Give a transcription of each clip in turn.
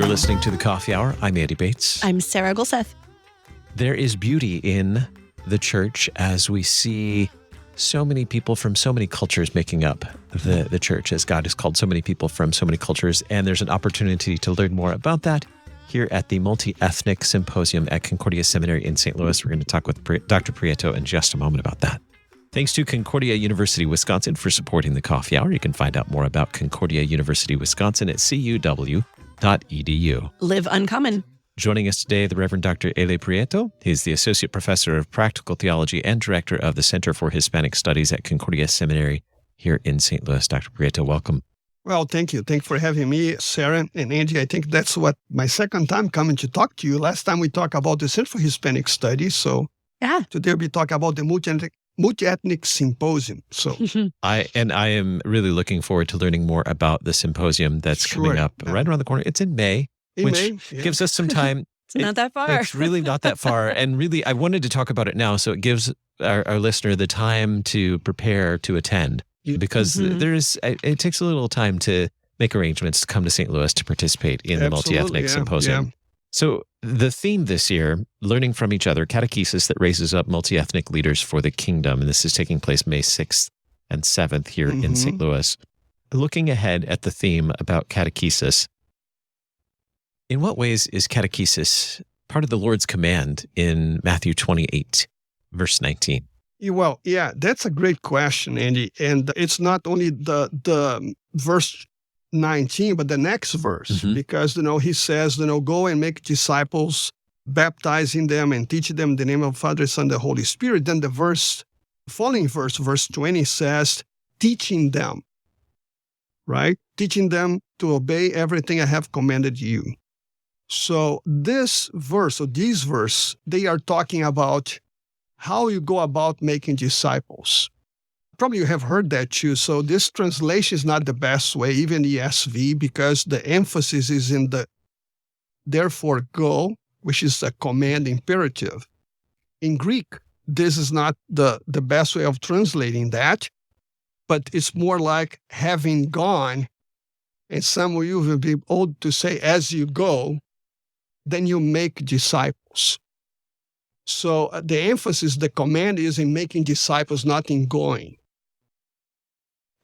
You're listening to The Coffee Hour. I'm Andy Bates. I'm Sarah Gulseth. There is beauty in the church as we see so many people from so many cultures making up the church, as God has called so many people from so many cultures. And there's an opportunity to learn more about that here at the Multiethnic Symposium at Concordia Seminary in St. Louis. We're going to talk with Dr. Prieto in just a moment about that. Thanks to Concordia University, Wisconsin for supporting the Coffee Hour. You can find out more about Concordia University, Wisconsin at cuw.edu. Live uncommon. Joining us today, the Reverend Dr. Ely Prieto. He's the Associate Professor of Practical Theology and Director of the Center for Hispanic Studies at Concordia Seminary here in St. Louis. Dr. Prieto, welcome. Well, thank you. Thank you for having me, Sarah and Andy. I think that's what my second time coming to talk to you. Last time we talked about the Center for Hispanic Studies. So today we talk about the Multiethnic Symposium. So I am really looking forward to learning more about the symposium that's coming up right around the corner. It's in May, gives us some time. It's not that far. It's really not that far. And really, I wanted to talk about it now so it gives our listener the time to prepare to attend. Because it takes a little time to make arrangements to come to St. Louis to participate in the Multiethnic Symposium. Yeah. So the theme this year, learning from each other, catechesis that raises up multi-ethnic leaders for the kingdom. And this is taking place May 6th and 7th here in St. Louis. Looking ahead at the theme about catechesis, in what ways is catechesis part of the Lord's command in Matthew 28, verse 19? Well, yeah, that's a great question, Andy. And it's not only the verse 19, but the next verse, because, he says, go and make disciples, baptizing them and teaching them in the name of the Father, Son, and the Holy Spirit. Then the following verse, verse 20 says, teaching them, right? Teaching them to obey everything I have commanded you. So this verse, or these verse, they are talking about how you go about making disciples. Probably you have heard that too. So this translation is not the best way, even ESV, because the emphasis is in the therefore go, which is a command imperative. In Greek, this is not the best way of translating that, but it's more like having gone, and some of you will be old to say, as you go, then you make disciples. So the emphasis, the command is in making disciples, not in going.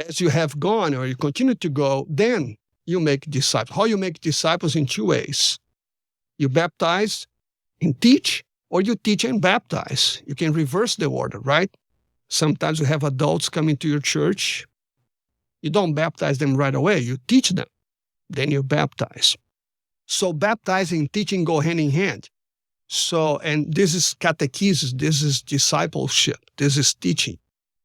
As you have gone or you continue to go, then you make disciples. How you make disciples? In two ways. You baptize and teach, or you teach and baptize. You can reverse the order, right? Sometimes you have adults coming to your church. You don't baptize them right away. You teach them. Then you baptize. So baptizing and teaching go hand in hand. So, and this is catechesis, this is discipleship, this is teaching.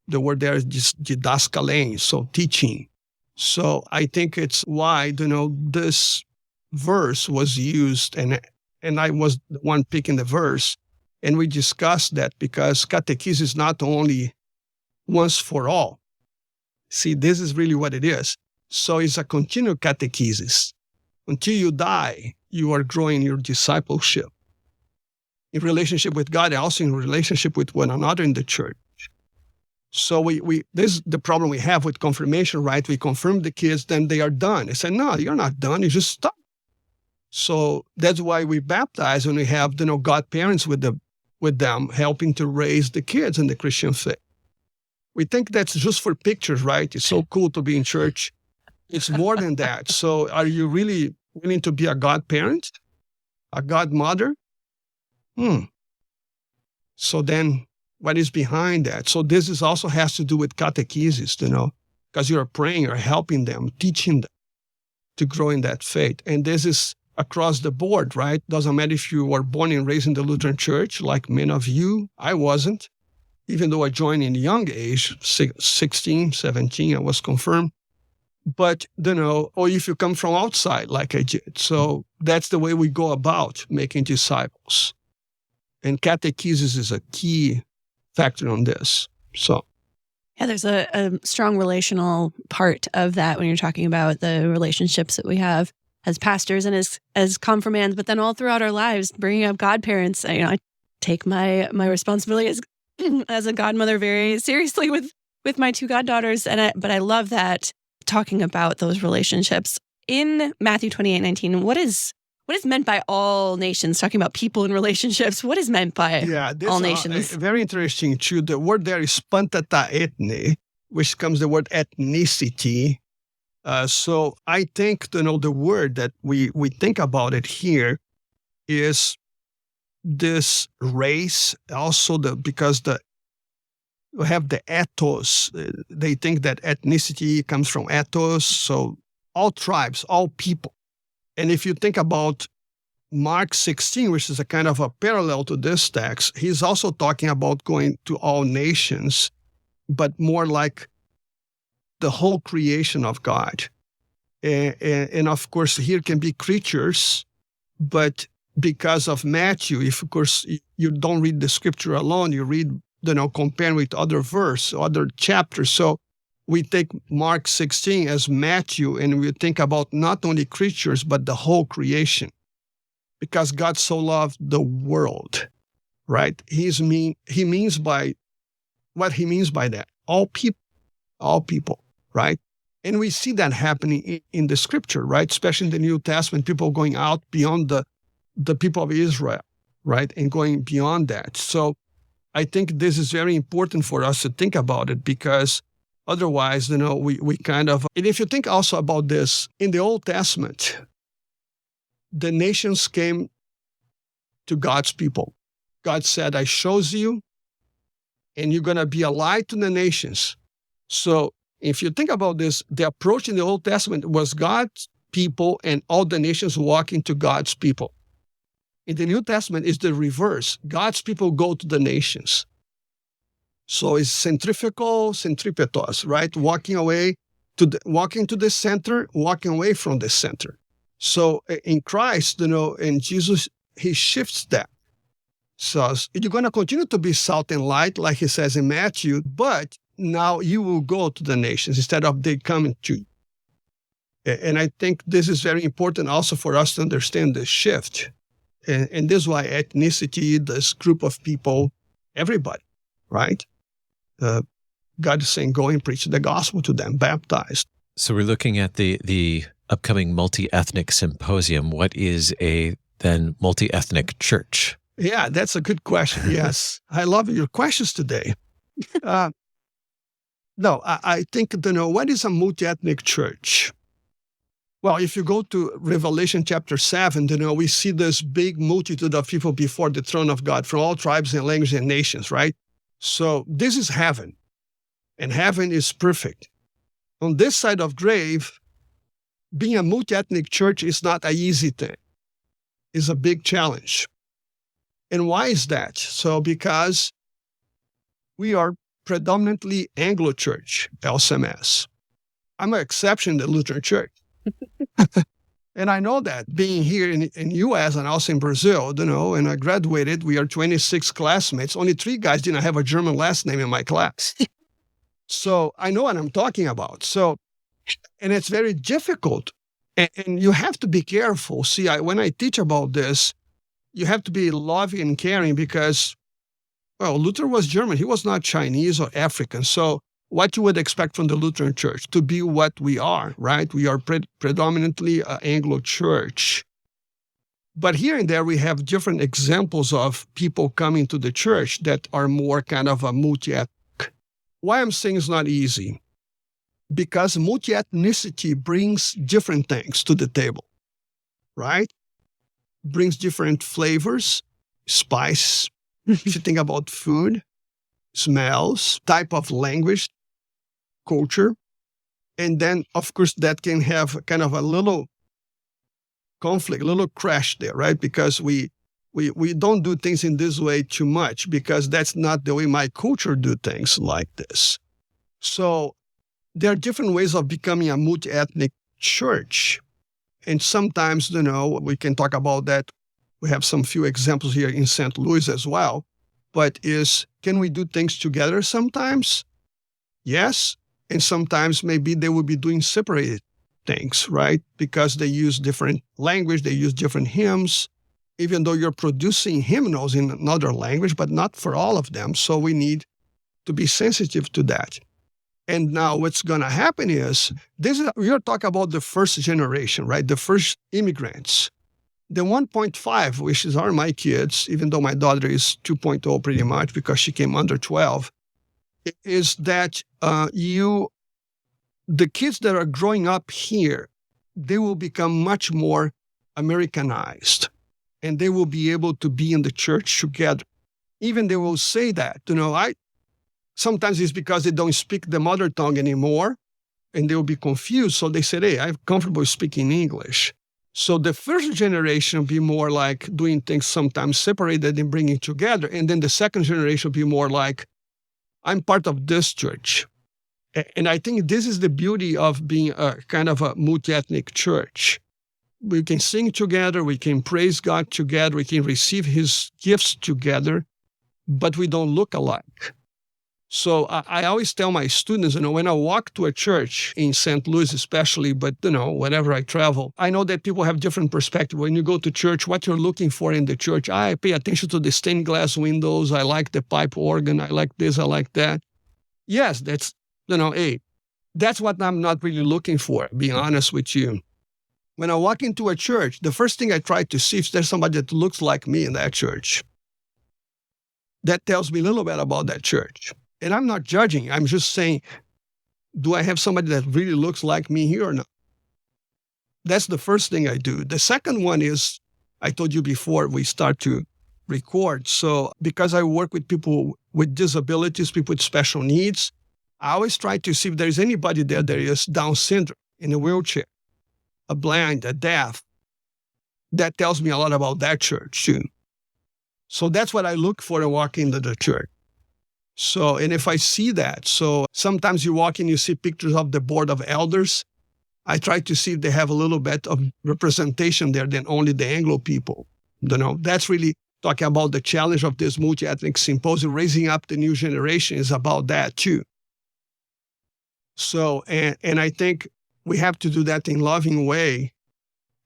The word there is didaskalein, so teaching. So I think it's why, this verse was used, and I was the one picking the verse, and we discussed that because catechesis is not only once for all. See, this is really what it is. So it's a continual catechesis. Until you die, you are growing your discipleship. In relationship with God, and also in relationship with one another in the church. So this is the problem we have with confirmation, right? We confirm the kids, then they are done. They say, no, you're not done, you just stop. So that's why we baptize when we have, godparents with them helping to raise the kids in the Christian faith. We think that's just for pictures, right? It's so cool to be in church. It's more than that. So are you really willing to be a godparent? A godmother? So then what is behind that? So this is also has to do with catechesis, because you're praying, you're helping them, teaching them to grow in that faith. And this is across the board, right? Doesn't matter if you were born and raised in the Lutheran Church, like many of you. I wasn't, even though I joined in a young age, 16, 17, I was confirmed. But, or if you come from outside, like I did. So that's the way we go about making disciples. And catechesis is a key factor on this. So, yeah, there's a strong relational part of that when you're talking about the relationships that we have as pastors and as confirmands, but then all throughout our lives, bringing up godparents. I take my responsibility as a godmother very seriously with my two goddaughters, but I love that talking about those relationships. In Matthew 28:19, what is what is meant by all nations? Talking about people and relationships, what is meant by all nations? Very interesting too. The word there is pantata ethne, which comes the word ethnicity. So I think, the word that we think about it here is this race. Also, because we have the ethos. They think that ethnicity comes from ethos. So all tribes, all people. And if you think about Mark 16, which is a kind of a parallel to this text, he's also talking about going to all nations, but more like the whole creation of God. And of course, here can be creatures, but because of Matthew, if of course you don't read the scripture alone, you read, comparing with other verse, other chapters. So we take Mark 16 as Matthew, and we think about not only creatures, but the whole creation. Because God so loved the world, right? He means by that, all people, right? And we see that happening in the scripture, right? Especially in the New Testament, people going out beyond the people of Israel, right? And going beyond that. So I think this is very important for us to think about it, because otherwise, we kind of, and if you think also about this, in the Old Testament, the nations came to God's people. God said, I chose you, and you're going to be a light to the nations. So if you think about this, the approach in the Old Testament was God's people and all the nations walking to God's people. In the New Testament, it's the reverse. God's people go to the nations. So it's centripetos, right? Walking to the center, walking away from the center. So in Christ, in Jesus, he shifts that. So you're going to continue to be salt and light, like he says in Matthew, but now you will go to the nations instead of they coming to you. And I think this is very important also for us to understand the shift. And this is why ethnicity, this group of people, everybody, right? God is saying, go and preach the gospel to them, baptized. So we're looking at the upcoming multi-ethnic symposium. What is a then multi-ethnic church? Yeah, that's a good question. Yes. I love your questions today. No, I think, what is a multi-ethnic church? Well, if you go to Revelation chapter 7, we see this big multitude of people before the throne of God from all tribes and languages and nations, right? So this is heaven, and heaven is perfect. On this side of grave, being a multi-ethnic church is not an easy thing. It's a big challenge. And why is that? So because we are predominantly Anglo Church, LCMS. I'm an exception in the Lutheran Church. And I know that being here in U.S. and also in Brazil, and I graduated, we are 26 classmates. Only 3 guys didn't have a German last name in my class. So I know what I'm talking about. So, and it's very difficult. And you have to be careful. See, when I teach about this, you have to be loving and caring because, well, Luther was German. He was not Chinese or African. So what you would expect from the Lutheran Church to be what we are, right? We are predominantly an Anglo church. But here and there, we have different examples of people coming to the church that are more kind of a multi-ethnic. Why I'm saying it's not easy? Because multi-ethnicity brings different things to the table, right? Brings different flavors, spice, if you think about food, smells, type of language, culture. And then, of course, that can have kind of a little conflict, a little crash there, right? Because we don't do things in this way too much because that's not the way my culture do things like this. So there are different ways of becoming a multi-ethnic church. And sometimes, we can talk about that. We have some few examples here in St. Louis as well. But can we do things together sometimes? Yes. And sometimes maybe they will be doing separated things, right? Because they use different language, they use different hymns, even though you're producing hymnals in another language, but not for all of them. So we need to be sensitive to that. And now what's going to happen is, we are talking about the first generation, right? The first immigrants. The 1.5, which are my kids, even though my daughter is 2.0 pretty much because she came under 12, is that the kids that are growing up here, they will become much more Americanized, and they will be able to be in the church together. Even they will say that, sometimes it's because they don't speak the mother tongue anymore, and they will be confused. So they said, hey, I'm comfortable speaking English. So the first generation will be more like doing things sometimes separated and bringing together. And then the second generation will be more like, I'm part of this church. And I think this is the beauty of being a kind of a multi-ethnic church. We can sing together, we can praise God together, we can receive his gifts together, but we don't look alike. So I always tell my students, when I walk to a church in St. Louis especially, but, whenever I travel, I know that people have different perspectives. When you go to church, what you're looking for in the church, I pay attention to the stained glass windows. I like the pipe organ. I like this. I like that. Yes, that's, hey, that's what I'm not really looking for, being honest with you. When I walk into a church, the first thing I try to see if there's somebody that looks like me in that church. That tells me a little bit about that church. And I'm not judging. I'm just saying, do I have somebody that really looks like me here or not? That's the first thing I do. The second one is, I told you before we start to record. So because I work with people with disabilities, people with special needs, I always try to see if there's anybody there that is Down syndrome, in a wheelchair, a blind, a deaf. That tells me a lot about that church too. So that's what I look for when I walk into the church. So, and if I see that, so sometimes you walk in, you see pictures of the board of elders. I try to see if they have a little bit of representation there than only the Anglo people. That's really talking about the challenge of this multi-ethnic symposium. Raising up the new generation is about that too. So, and I think we have to do that in a loving way,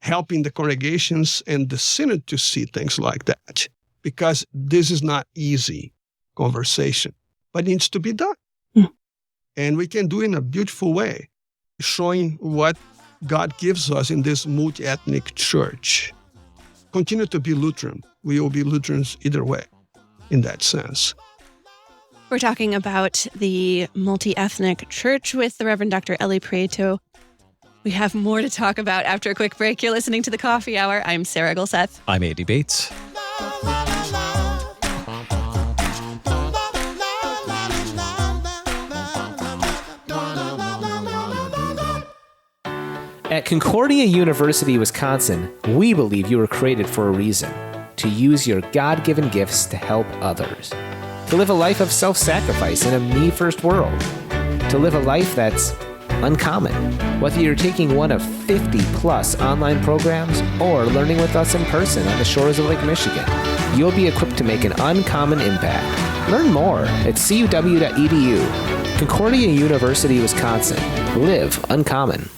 helping the congregations and the synod to see things like that, because this is not easy conversation, but it needs to be done. And we can do it in a beautiful way, showing what God gives us in this multi-ethnic church. Continue to be Lutheran. We will be Lutherans either way, in that sense. We're talking about the multi-ethnic church with the Reverend Dr. Ely Prieto. We have more to talk about after a quick break. You're listening to The Coffee Hour. I'm Sarah Gulseth. I'm Andy Bates. At Concordia University, Wisconsin, we believe you were created for a reason, to use your God-given gifts to help others, to live a life of self-sacrifice in a me-first world, to live a life that's uncommon. Whether you're taking one of 50-plus online programs or learning with us in person on the shores of Lake Michigan, you'll be equipped to make an uncommon impact. Learn more at csl.edu. Concordia University, Wisconsin. Live uncommon.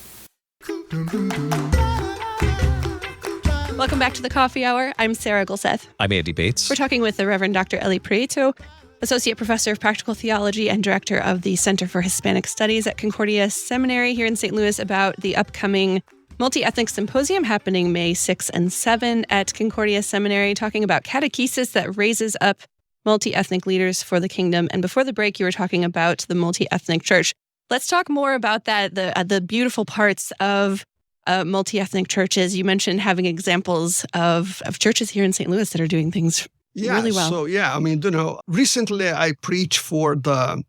Welcome back to The Coffee Hour. I'm Sarah Gulseth. I'm Andy Bates. We're talking with the Reverend Dr. Ely Prieto, Associate Professor of Practical Theology and Director of the Center for Hispanic Studies at Concordia Seminary here in St. Louis, about the upcoming Multiethnic Symposium happening May 6 and 7 at Concordia Seminary, talking about catechesis that raises up multi-ethnic leaders for the kingdom. And before the break, you were talking about the multi-ethnic church. Let's talk more about that, the beautiful parts of multi-ethnic churches. You mentioned having examples of churches here in St. Louis that are doing things really well. So, recently I preached for the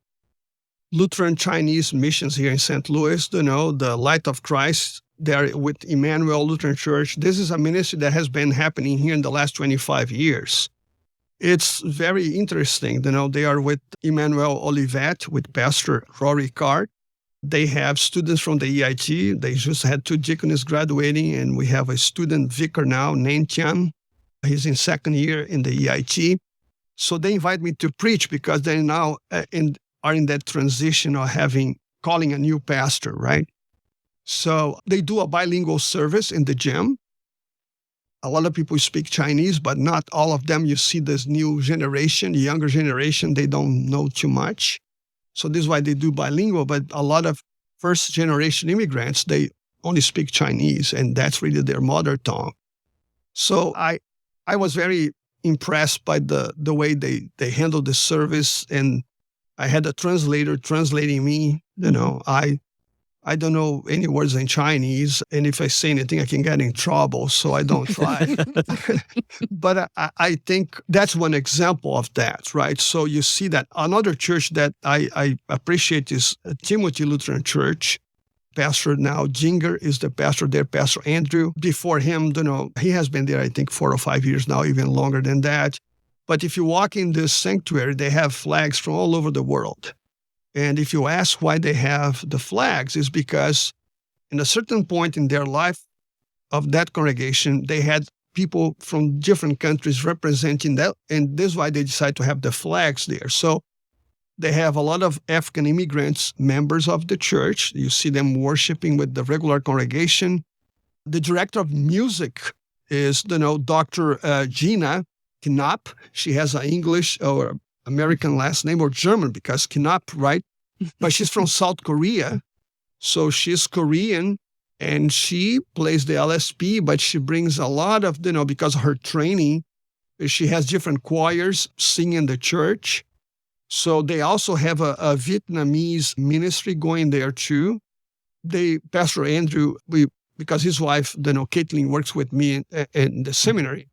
Lutheran Chinese missions here in St. Louis, the Light of Christ, there with Emmanuel Lutheran Church. This is a ministry that has been happening here in the last 25 years. It's very interesting. They are with Emmanuel Olivet, with Pastor Rory Card. They have students from the EIT. They just had 2 deacons graduating, and we have a student vicar now, Nan Tian. He's in 2nd year in the EIT. So they invite me to preach because they now are in that transition of calling a new pastor, right? So they do a bilingual service in the gym. A lot of people speak Chinese, but not all of them. You see this new generation, the younger generation, they don't know too much. So this is why they do bilingual, but a lot of first-generation immigrants, they only speak Chinese, and that's really their mother tongue. So I was very impressed by the way they handled the service, and I had a translator translating me. I don't know any words in Chinese, and if I say anything, I can get in trouble, so I don't try. But I think that's one example of that, right? So you see that another church that I appreciate is Timothy Lutheran Church. Pastor now, Jinger, is the pastor there, Pastor Andrew. Before him, he has been there, I think, 4 or 5 years now, even longer than that. But if you walk in this sanctuary, they have flags from all over the world. And if you ask why they have the flags, it's because in a certain point in their life of that congregation, they had people from different countries representing that, and this is why they decided to have the flags there. So they have a lot of African immigrants, members of the church. You see them worshiping with the regular congregation. The director of music is, Dr. Gina Knapp. She has an English or American last name, or German, because Knapp, right? But she's from South Korea. So she's Korean, and she plays the LSP, but she brings a lot of, because of her training, she has different choirs singing in the church. So they also have a Vietnamese ministry going there too. Pastor Andrew, because his wife, Caitlin, works with me in the seminary.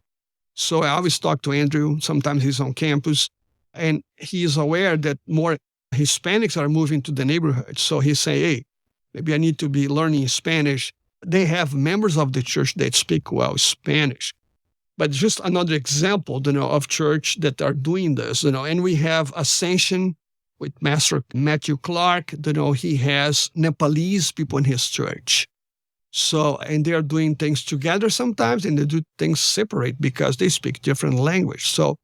So I always talk to Andrew. Sometimes he's on campus. And he is aware that more Hispanics are moving to the neighborhood. So he say, hey, maybe I need to be learning Spanish. They have members of the church that speak well Spanish. But just another example, of church that are doing this, And we have Ascension with Master Matthew Clark. He has Nepalese people in his church. So, and they are doing things together sometimes, and they do things separate because they speak different language. So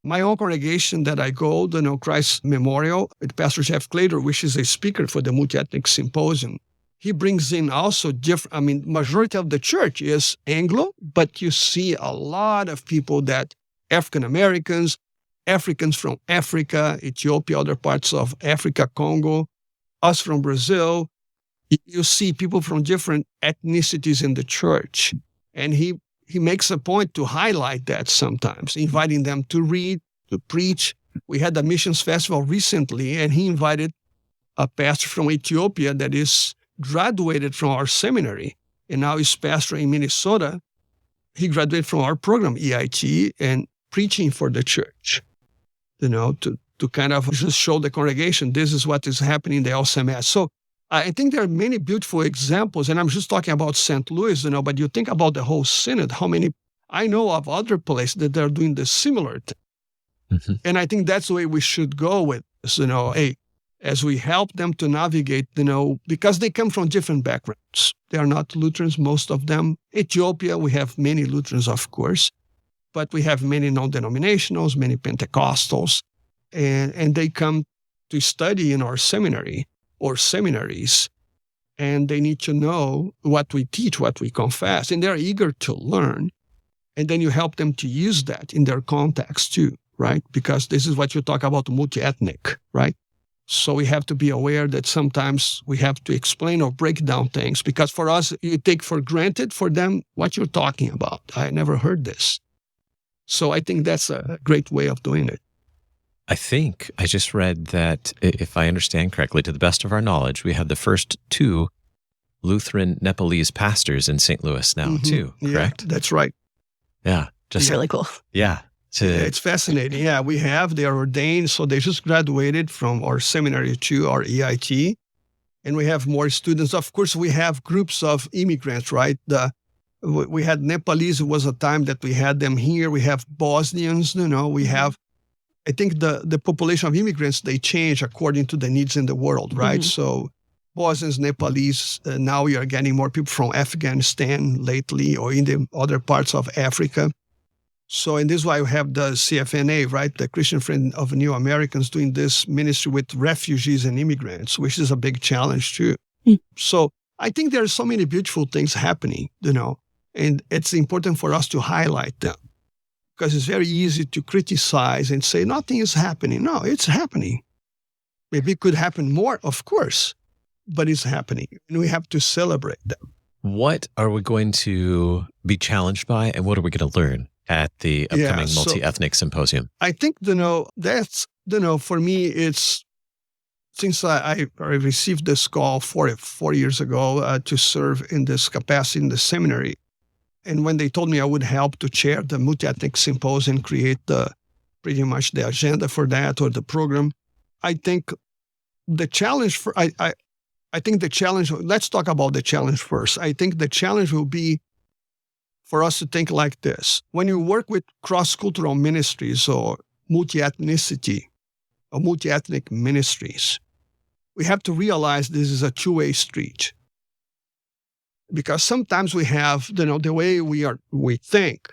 my own congregation that I go, Christ Memorial, with Pastor Jeff Clater, which is a speaker for the Multiethnic Symposium. He brings in also majority of the church is Anglo, but you see a lot of people that African Americans, Africans from Africa, Ethiopia, other parts of Africa, Congo, us from Brazil. You see people from different ethnicities in the church. And he makes a point to highlight that sometimes, inviting them to read, to preach. We had a missions festival recently, and he invited a pastor from Ethiopia that is graduated from our seminary and now is pastor in Minnesota. He graduated from our program, EIT, and preaching for the church, to kind of just show the congregation, this is what is happening in the LCMS. So I think there are many beautiful examples, and I'm just talking about St. Louis, but you think about the whole synod, how many, I know of other places that they're doing the similar thing. Mm-hmm. And I think that's the way we should go with this, as we help them to navigate, because they come from different backgrounds. They are not Lutherans, most of them. Ethiopia, we have many Lutherans, of course, but we have many non-denominationals, many Pentecostals, and they come to study in our seminary or seminaries, and they need to know what we teach, what we confess, and they're eager to learn. And then you help them to use that in their context too, right? Because this is what you talk about, multi-ethnic, right? So we have to be aware that sometimes we have to explain or break down things, because for us, you take for granted, for them, what you're talking about. I never heard this. So I think that's a great way of doing it. I think I just read that, if I understand correctly, to the best of our knowledge, we have the first 2 Lutheran Nepalese pastors in St. Louis now, too, correct? Yeah, that's right. Yeah. It's really cool. Yeah. It's fascinating. Yeah, they are ordained, so they just graduated from our seminary to our EIT, and we have more students. Of course, we have groups of immigrants, right? We had Nepalese. It was a time that we had them here. We have Bosnians, we have, I think the population of immigrants, they change according to the needs in the world, right? Mm-hmm. So Bosnians, Nepalese, now we are getting more people from Afghanistan lately, or in the other parts of Africa. So, and this is why we have the CFNA, right? The Christian Friend of New Americans, doing this ministry with refugees and immigrants, which is a big challenge too. Mm. So I think there are so many beautiful things happening, and it's important for us to highlight them, because it's very easy to criticize and say nothing is happening. No, it's happening. Maybe it could happen more, of course, but it's happening, and we have to celebrate them. What are we going to be challenged by, and what are we going to learn at the upcoming Multiethnic Symposium? I think, that's, for me, it's, since I received this call 4 years ago to serve in this capacity in the seminary, and when they told me I would help to chair the Multiethnic Symposium, create pretty much the agenda for that or the program, I think the challenge let's talk about the challenge first. I think the challenge will be for us to think like this. When you work with cross-cultural ministries or multi-ethnicity or multi-ethnic ministries, we have to realize this is a two-way street. Because sometimes we have, the way we think,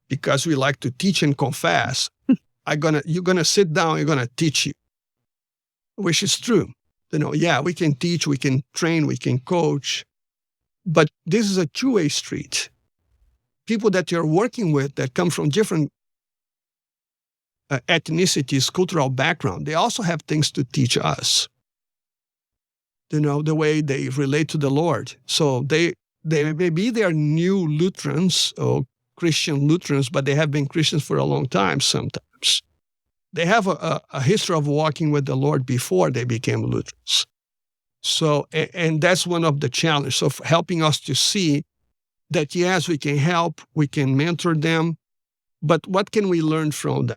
because we like to teach and confess, you're gonna sit down, you're gonna teach you, which is true. We can teach, we can train, we can coach, but this is a two-way street. People that you're working with that come from different ethnicities, cultural background, they also have things to teach us. The way they relate to the Lord. So they are new Lutherans or Christian Lutherans, but they have been Christians for a long time sometimes. They have a history of walking with the Lord before they became Lutherans. So, and that's one of the challenges of helping us to see that, yes, we can help, we can mentor them, but what can we learn from them?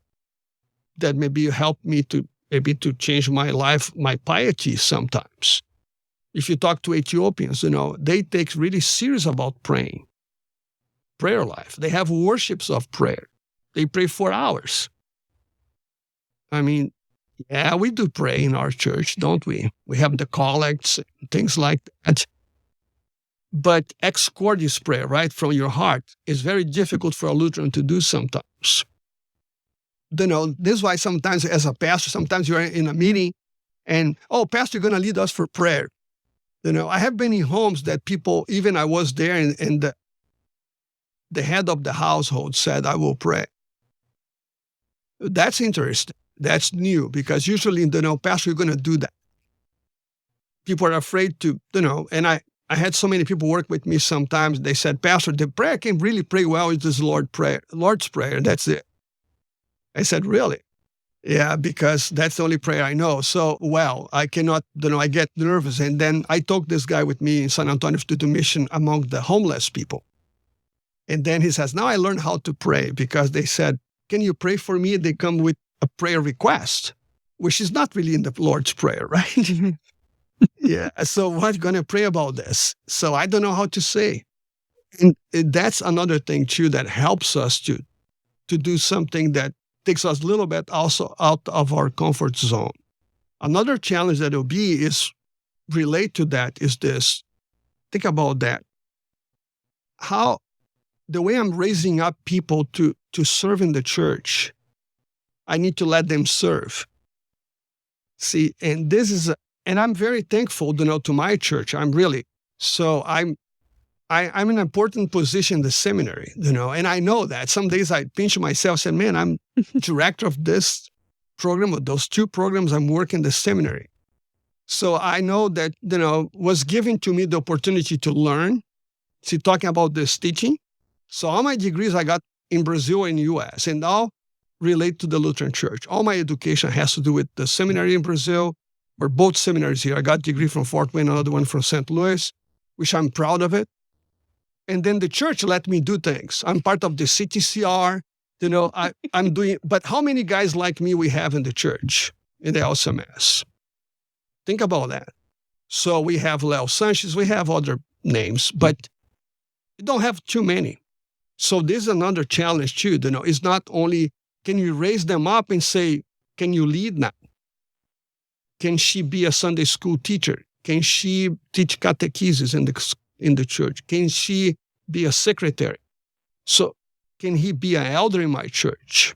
That maybe help me to change my life, my piety sometimes. If you talk to Ethiopians, they take really serious about praying, prayer life. They have worships of prayer. They pray 4 hours. I mean, yeah, we do pray in our church, don't we? We have the collects, things like that. But ex cordis prayer, right, from your heart, is very difficult for a Lutheran to do sometimes. This is why sometimes as a pastor, sometimes you're in a meeting and, pastor, you're going to lead us for prayer. I have been in homes that people, even I was there and the head of the household said, I will pray. That's interesting. That's new because usually, pastor, you're going to do that. People are afraid to, and I had so many people work with me sometimes. They said, Pastor, the prayer I can really pray well is this Lord's Prayer. That's it. I said, really? Yeah, because that's the only prayer I know. So, I cannot, I get nervous. And then I took this guy with me in San Antonio to do mission among the homeless people. And then he says, now I learned how to pray because they said, can you pray for me? They come with a prayer request, which is not really in the Lord's Prayer, right? Yeah. So what are you going to pray about this? So I don't know how to say. And that's another thing too that helps us to do something that takes us a little bit also out of our comfort zone. Another challenge that will be is relate to that is this. Think about that. How the way I'm raising up people to serve in the church, I need to let them serve. See, and this is, and I'm very thankful, to my church. I'm in an important position in the seminary, and I know that. Some days I pinch myself and say, man, I'm director of this program or those 2 programs I'm working in the seminary. So I know that, was given to me the opportunity to learn. See, talking about this teaching. So all my degrees I got in Brazil and U.S., and all relate to the Lutheran Church. All my education has to do with the seminary in Brazil, or both seminaries here. I got a degree from Fort Wayne, another one from St. Louis, which I'm proud of it. And then the church let me do things. I'm part of the CTCR, I'm doing, but how many guys like me we have in the church, in the LCMS? Think about that. So we have Leo Sanchez, we have other names, but we don't have too many. So this is another challenge too, It's not only, can you raise them up and say, can you lead now? Can she be a Sunday school teacher? Can she teach catechesis in the church? Can she be a secretary? So can he be an elder in my church?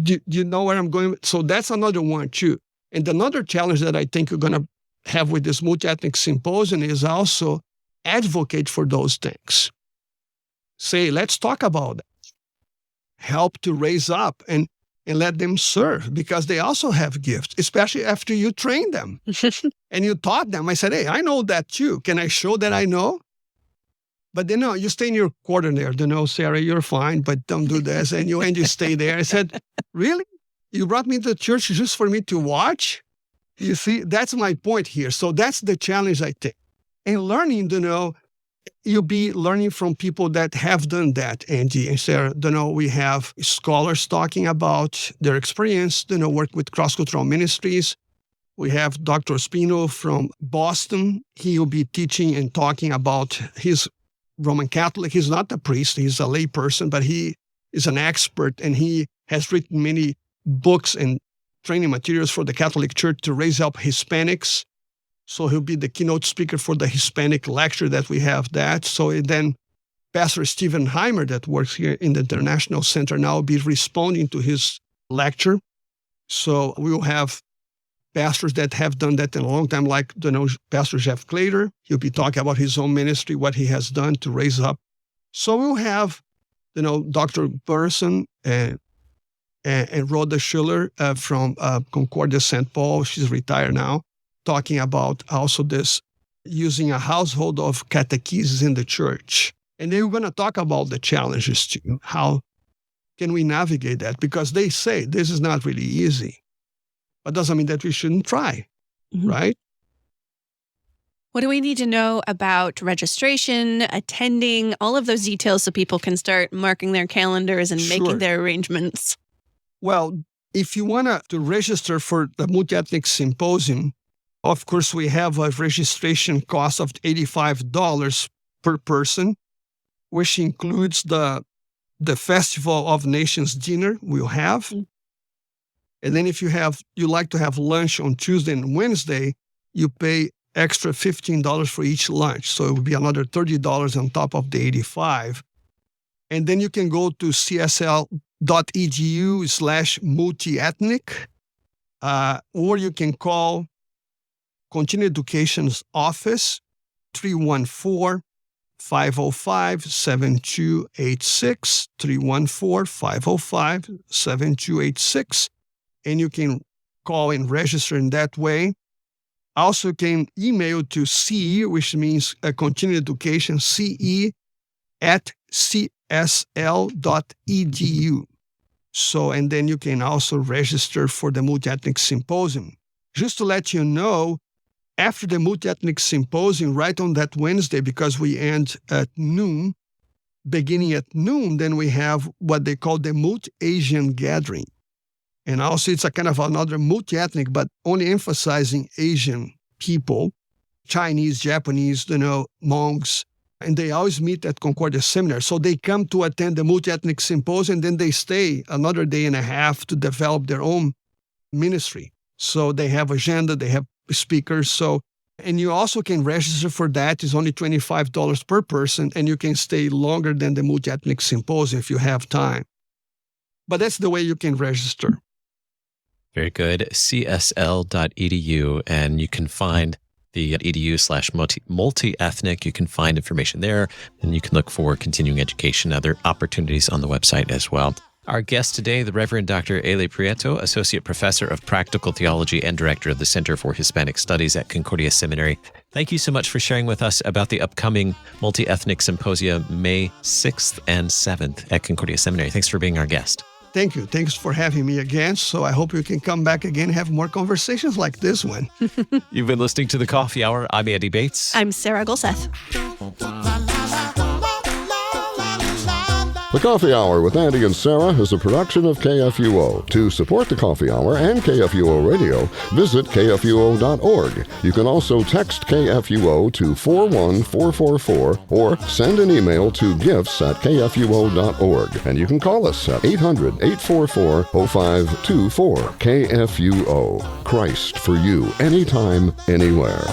Do you know where I'm going? So that's another one too. And another challenge that I think we're going to have with this multi-ethnic symposium is also advocate for those things. Say, let's talk about that. Help to raise up and let them serve because they also have gifts, especially after you train them and you taught them. I said, hey, I know that too. Can I show that I know? But you stay in your corner there. Sarah, you're fine, but don't do this. And you stay there. I said, really? You brought me to church just for me to watch? You see, that's my point here. So that's the challenge I take. And learning, you'll be learning from people that have done that, Angie and Sarah. We have scholars talking about their experience, work with cross-cultural ministries. We have Dr. Spino from Boston. He will be teaching and talking about his Roman Catholic. He's not a priest. He's a lay person, but he is an expert, and he has written many books and training materials for the Catholic Church to raise up Hispanics. So he'll be the keynote speaker for the Hispanic lecture that we have that. So then Pastor Stephen Heimer that works here in the International Center now will be responding to his lecture. So we will have pastors that have done that in a long time, like Pastor Jeff Claytor. He'll be talking about his own ministry, what he has done to raise up. So we'll have, Dr. Burson and Rhoda Schuller from Concordia St. Paul. She's retired now, talking about also this using a household of catechesis in the church. And then we're going to talk about the challenges too. How can we navigate that? Because they say this is not really easy. But doesn't mean that we shouldn't try, right? What do we need to know about registration, attending, all of those details so people can start marking their calendars and making their arrangements? Well, if you want to register for the Multiethnic Symposium, of course, we have a registration cost of $85 per person, which includes the Festival of Nations dinner we'll have. And then if you like to have lunch on Tuesday and Wednesday, you pay extra $15 for each lunch. So it would be another $30 on top of the $85. And then you can go to csl.edu/multiethnic, or you can call Continuing Education's office, 314-505-7286, 314-505-7286. And you can call and register in that way. Also, you can email to CE, which means Continuing Education, CE@csl.edu. So, and then you can also register for the Multiethnic Symposium. Just to let you know, after the Multiethnic Symposium, right on that Wednesday, because we end at noon, beginning at noon, then we have what they call the Multi-Asian Gathering. And also it's a kind of another multi-ethnic, but only emphasizing Asian people, Chinese, Japanese, monks, and they always meet at Concordia Seminary. So they come to attend the Multi-Ethnic Symposium, and then they stay another day and a half to develop their own ministry. So they have agenda, they have speakers. So, and you also can register for that. It's only $25 per person, and you can stay longer than the Multi-Ethnic Symposium if you have time. But that's the way you can register. Very good. csl.edu, and you can find the edu/multi-ethnic. You can find information there, and you can look for continuing education, other opportunities on the website as well. Our guest today, the Reverend Dr. Ely Prieto, Associate Professor of Practical Theology and Director of the Center for Hispanic Studies at Concordia Seminary. Thank you so much for sharing with us about the upcoming Multi-Ethnic Symposium, May 6th and 7th at Concordia Seminary. Thanks for being our guest. Thank you. Thanks for having me again. So I hope you can come back again and have more conversations like this one. You've been listening to The Coffee Hour. I'm Andy Bates. I'm Sarah Golseth. The Coffee Hour with Andy and Sarah is a production of KFUO. To support The Coffee Hour and KFUO Radio, visit kfuo.org. You can also text KFUO to 41444 or send an email to gifts@kfuo.org. And you can call us at 800-844-0524. KFUO. Christ for you, anytime, anywhere.